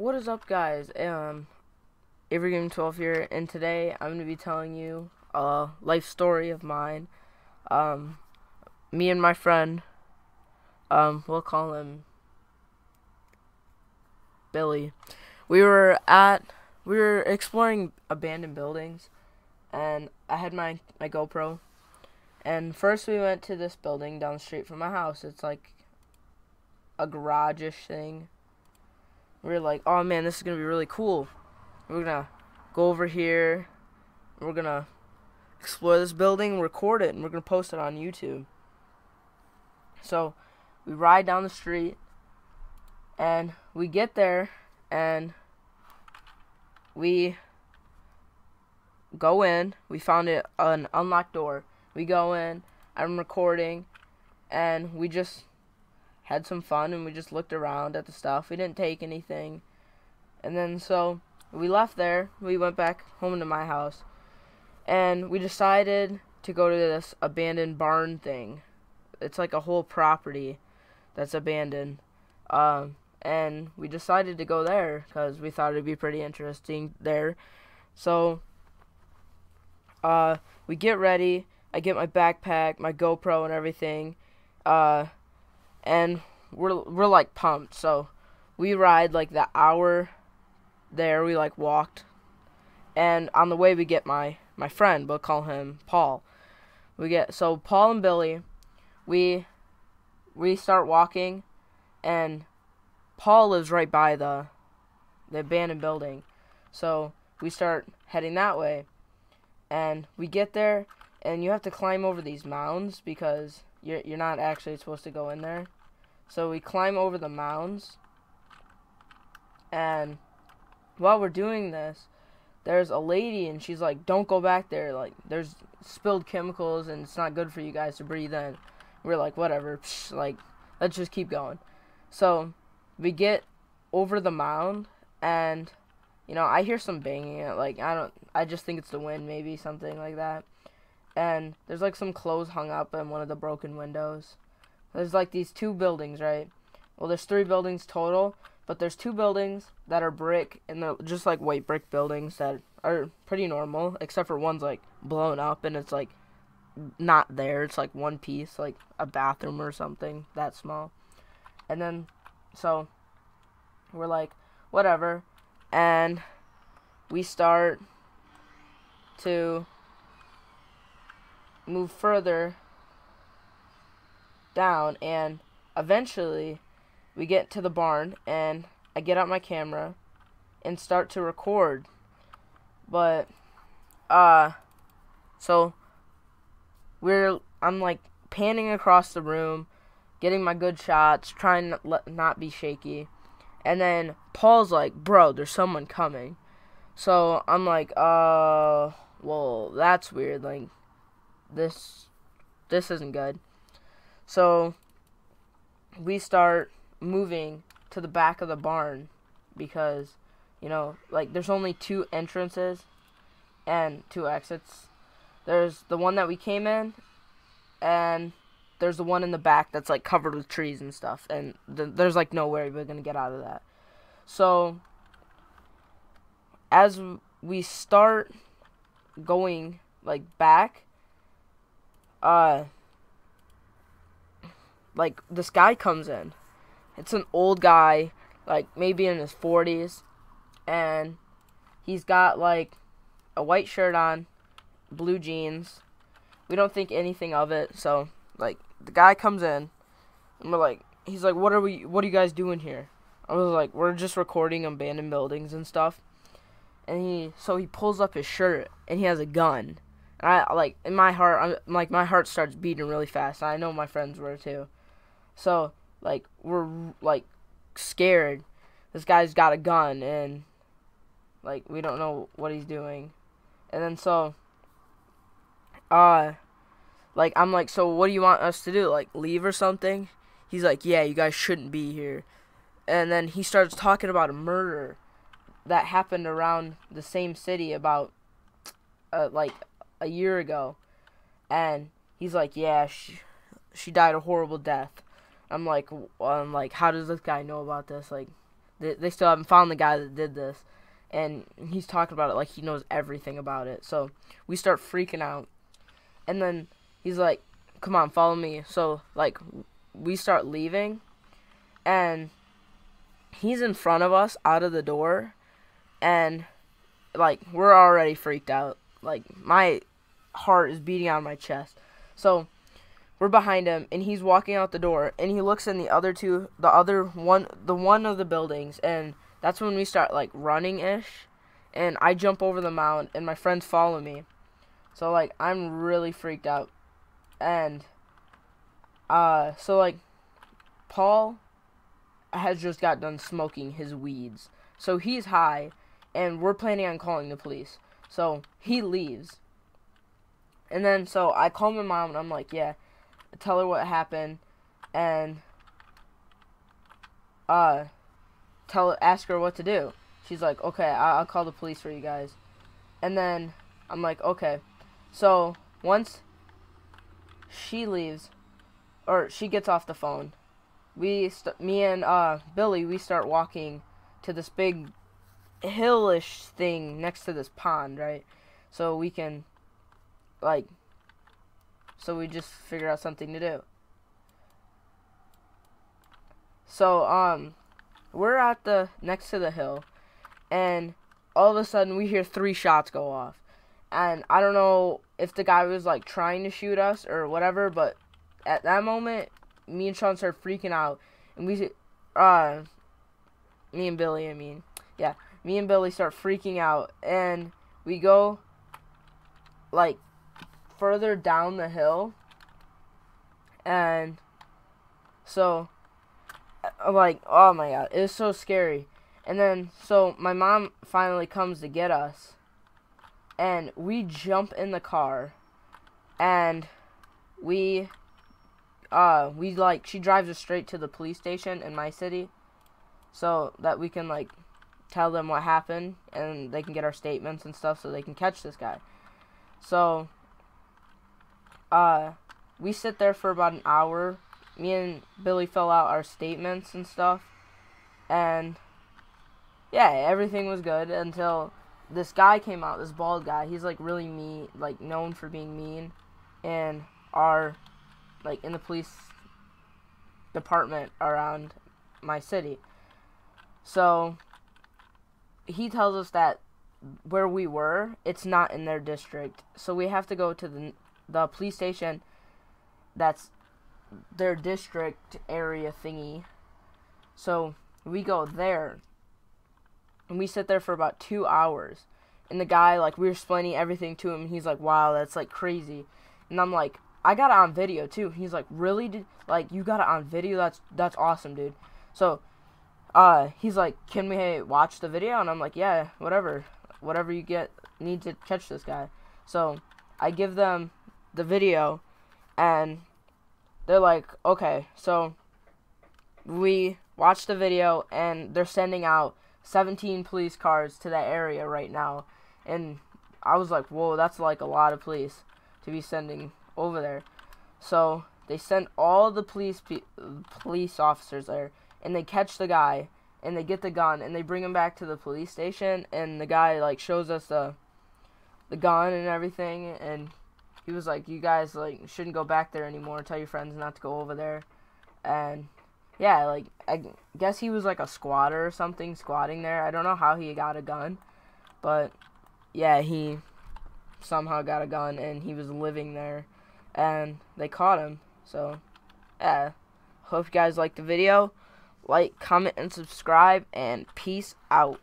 What is up, guys? Avery Game 12 here, and today I'm going to be telling you a life story of mine. Um, Me and my friend, we'll call him Billy. We were exploring abandoned buildings, and I had my GoPro. And first we went to this building down the street from my house. It's like a garage-ish thing. We were like, oh man, this is gonna be really cool. We're gonna go over here. We're gonna explore this building, record it, and we're gonna post it on YouTube. So we ride down the street, and we get there, and we go in. We found an unlocked door. We go in. I'm recording, and we just had some fun, and we just looked around at the stuff. We didn't take anything. And then so we left there. We went back home to my house, and we decided to go to this abandoned barn thing. It's like a whole property that's abandoned. And we decided to go there because we thought it'd be pretty interesting there. So we get ready. I get my backpack, my GoPro, and everything. And we're like pumped. So we ride like the hour there. We like walked, and on the way we get my friend. We'll call him Paul. So Paul and Billy. We start walking, and Paul lives right by the abandoned building. So we start heading that way, and we get there, and you have to climb over these mounds because you're not actually supposed to go in there. So we climb over the mounds, and while we're doing this, there's a lady, and she's like, don't go back there, like, there's spilled chemicals, and it's not good for you guys to breathe in. We're like, whatever, like, let's just keep going. So we get over the mound, and, I hear some banging, like, I just think it's the wind, maybe, something like that. And there's like some clothes hung up in one of the broken windows. There's like these two buildings, right? Well, there's 3 buildings total, but there's 2 buildings that are brick, and they're just like white brick buildings that are pretty normal, except for one's like blown up, and it's like not there. It's like one piece, like a bathroom or something that small. And then, so we're like, whatever, and we start to move further down, and eventually we get to the barn, and I get out my camera and start to record. But so I'm like panning across the room, getting my good shots, trying to not be shaky. And then Paul's like, bro, there's someone coming. So I'm like, well, that's weird, like, this isn't good. So we start moving to the back of the barn because, like, there's only 2 entrances and 2 exits. There's the one that we came in, and there's the one in the back that's like covered with trees and stuff, and there's like no way we're gonna get out of that. So as we start going like back, like, this guy comes in. It's an old guy, like maybe in his 40s, and he's got like a white shirt on, blue jeans. We don't think anything of it. So like the guy comes in, and he's like, what are you guys doing here? I was like, we're just recording abandoned buildings and stuff. And he pulls up his shirt, and he has a gun. And I, like, in my heart, my heart starts beating really fast. I know my friends were too. So, like, we're, like, scared. This guy's got a gun, and, like, we don't know what he's doing. And then so, like, I'm like, so what do you want us to do? Like, leave or something? He's like, yeah, you guys shouldn't be here. And then he starts talking about a murder that happened around the same city about, like, a year ago. And he's like, yeah, she died a horrible death. I'm like, how does this guy know about this? Like, they still haven't found the guy that did this, and he's talking about it like he knows everything about it. So we start freaking out, and then he's like, come on, follow me. So like we start leaving, and he's in front of us out of the door, and like we're already freaked out. Like my heart is beating out of my chest. So we're behind him, and he's walking out the door, and he looks in the one of the buildings, and that's when we start like running-ish, and I jump over the mound, and my friends follow me. So like I'm really freaked out, and so like Paul has just got done smoking his weeds, so he's high, and we're planning on calling the police. So he leaves, and then so I call my mom, and I'm like, yeah, tell her what happened, and ask her what to do. She's like, okay, I'll call the police for you guys. And then I'm like, okay. So once she leaves, or she gets off the phone, me and Billy, we start walking to this big hillish thing next to this pond, right? So we can so we just figure out something to do. So we're at the next to the hill, and all of a sudden we hear 3 shots go off, and I don't know if the guy was like trying to shoot us or whatever, but at that moment me and Sean started freaking out, and me and Billy, me and Billy start freaking out, and we go like further down the hill, and so like, oh my god, it was so scary. And then so my mom finally comes to get us, and we jump in the car, and we like, she drives us straight to the police station in my city, so that we can like tell them what happened, and they can get our statements and stuff, so they can catch this guy. So we sit there for about an hour. Me and Billy fill out our statements and stuff, and yeah, everything was good until this guy came out, this bald guy. He's like really mean, like known for being mean, and in the police department around my city. So he tells us that where we were, it's not in their district, so we have to go to the police station that's their district area thingy. So we go there, and we sit there for about 2 hours, and the guy, like, we were explaining everything to him, and he's like, wow, that's like crazy. And I'm like, I got it on video too. He's like, really? Like, you got it on video? That's awesome, dude. So he's like, can we watch the video? And I'm like, yeah, whatever you need to catch this guy. So I give them the video, and they're like, okay. So we watch the video, and they're sending out 17 police cars to that area right now. And I was like, whoa, that's like a lot of police to be sending over there. So they send all the police officers there, and they catch the guy, and they get the gun, and they bring him back to the police station, and the guy like shows us the gun and everything, and he was like, you guys like shouldn't go back there anymore, tell your friends not to go over there. And yeah, like, I guess he was like a squatter or something, squatting there. I don't know how he got a gun, but yeah, he somehow got a gun, and he was living there, and they caught him. So yeah, hope you guys liked the video. Like, comment, and subscribe, and peace out.